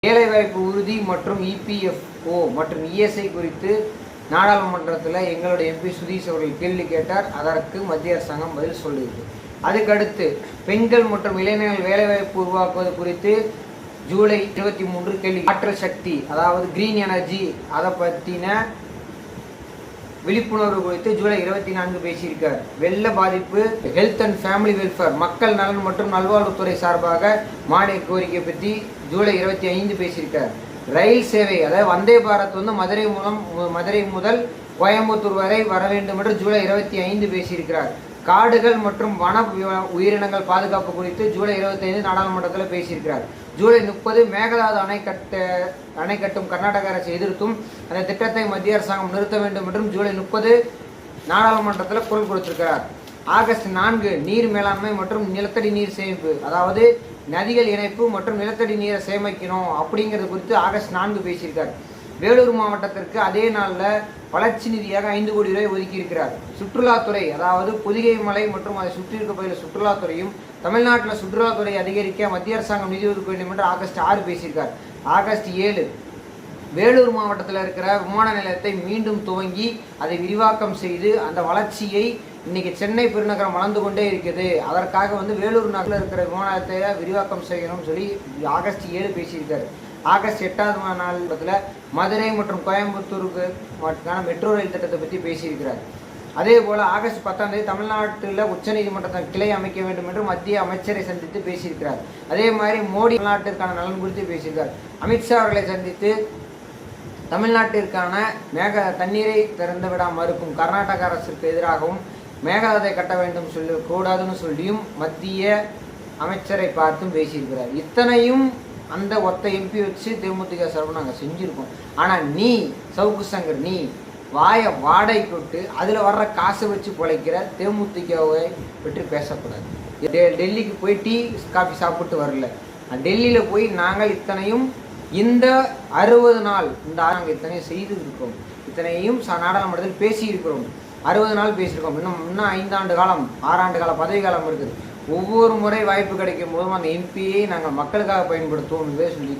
வேலைவாய்ப்பு உறுதி மற்றும் இபிஎஃப்ஓ மற்றும் இஎஸ்ஐ குறித்து நாடாளுமன்றத்தில் எங்களுடைய எம்பி சுதீஷ் அவர்கள் கேள்வி கேட்டார். அதற்கு மத்திய அரசாங்கம் பதில் சொல்லுது. அதுக்கடுத்து பெண்கள் மற்றும் இளைஞர்கள் வேலைவாய்ப்பு உருவாக்குவது குறித்து ஜூலை 23 கேள்வி. ஆற்றல் சக்தி, அதாவது கிரீன் எனர்ஜி, அதை பற்றின விழிப்புணர்வு குறித்து ஜூலை 24 பேசியிருக்கார். வெள்ள பாதிப்பு, ஹெல்த் அண்ட் ஃபேமிலி வெல்ஃபேர், மக்கள் நலன் மற்றும் நல்வாழ்வுத்துறை சார்பாக மானிய கோரிக்கை பற்றி ஜூலை 25 பேசியிருக்கார். ரயில் சேவை, அதாவது வந்தே பாரத் மதுரை முதல் கோயம்புத்தூர் வரை வர வேண்டும் என்று ஜூலை 25 பேசியிருக்கிறார். காடுகள் மற்றும் வன உயிரினங்கள் பாதுகாப்பு குறித்து ஜூலை 25 நாடாளுமன்றத்தில் பேசியிருக்கிறார். ஜூலை 30 மேகதாது அணை கட்டும் கர்நாடக அரசை எதிர்த்தும் அந்த திட்டத்தை மத்திய அரசாங்கம் நிறுத்த வேண்டும் என்றும் ஜூலை 30 நாடாளுமன்றத்தில் குரல் கொடுத்திருக்கிறார். ஆகஸ்ட் 4 நீர் மேலாண்மை மற்றும் நிலத்தடி நீர் சேமிப்பு, அதாவது நதிகள் இணைப்பு மற்றும் நிலத்தடி நீரை சேமிக்கணும் அப்படிங்கிறது குறித்து ஆகஸ்ட் 4 பேசியிருக்கார். வேலூர் மாவட்டத்திற்கு அதே நாளில் வளர்ச்சி நிதியாக 5 கோடி ரூபாய் ஒதுக்கியிருக்கிறார். சுற்றுலாத்துறை, அதாவது பொதிகை மலை மற்றும் அதை சுற்றி இருக்க பகுதியில் சுற்றுலாத்துறையும் தமிழ்நாட்டில் சுற்றுலாத்துறை அதிகரிக்க மத்திய அரசாங்கம் நிதி ஒதுக்க வேண்டும் என்று ஆகஸ்ட் 6 பேசியிருக்கார். ஆகஸ்ட் 7 வேலூர் மாவட்டத்தில் இருக்கிற விமான நிலையத்தை மீண்டும் துவங்கி அதை விரிவாக்கம் செய்து அந்த வளர்ச்சியை இன்னைக்கு சென்னை பெருநகரம் வளர்ந்து கொண்டே இருக்குது. அதற்காக வேலூர் நகரில் இருக்கிற விமான நிலையத்தை விரிவாக்கம் செய்யணும்னு சொல்லி ஆகஸ்ட் 7 பேசியிருக்காரு. ஆகஸ்ட் 8 நாள் மதுரை மற்றும் கோயம்புத்தூருக்கு மெட்ரோ ரயில் திட்டத்தை பற்றி பேசியிருக்கிறார். அதே போல் ஆகஸ்ட் 10 தமிழ்நாட்டில் உச்சநீதிமன்றத்தின் கிளை அமைக்க வேண்டும் என்று மத்திய அமைச்சரை சந்தித்து பேசியிருக்கிறார். அதே மாதிரி மோடி தமிழ்நாட்டிற்கான நலன் குறித்து பேசியிருக்கார். அமித்ஷா அவர்களை சந்தித்து தமிழ்நாட்டிற்கான தண்ணீரை திறந்து விட மறுக்கும் கர்நாடக அரசுக்கு எதிராகவும் மேகதாதை கட்ட வேண்டும் கூடாதுன்னு சொல்லியும் மத்திய அமைச்சரை பார்த்தும் பேசியிருக்கிறார். இத்தனையும் அந்த ஒத்த எம்பி வச்சு தேமுதிக சார்பு நாங்கள் செஞ்சுருக்கோம். ஆனால் நீ சவுக்கு சங்கர், நீ வாடகை கொட்டு அதில் வர்ற காசை வச்சு பிழைக்கிற தேமுதிகவை பற்றி பேசக்கூடாது. டெல்லிக்கு போய் டீ காஃபி சாப்பிட்டு வரல. டெல்லியில் போய் நாங்கள் இத்தனையும் இந்த 60 நாள் நாங்கள் இத்தனையும் செய்திருக்கிறோம். இத்தனையும் நாடாளுமன்றத்தில் பேசியிருக்கிறோம். 60 நாள் பேசியிருக்கோம். இன்னும் 5 ஆண்டு காலம் 6 ஆண்டு கால பதவி காலம் இருக்குது. ஒவ்வொரு முறை வாய்ப்பு கிடைக்கும் போதும் அந்த எம்பியை நாங்கள் மக்களுக்காக பயன்படுத்துவோம் சொல்லி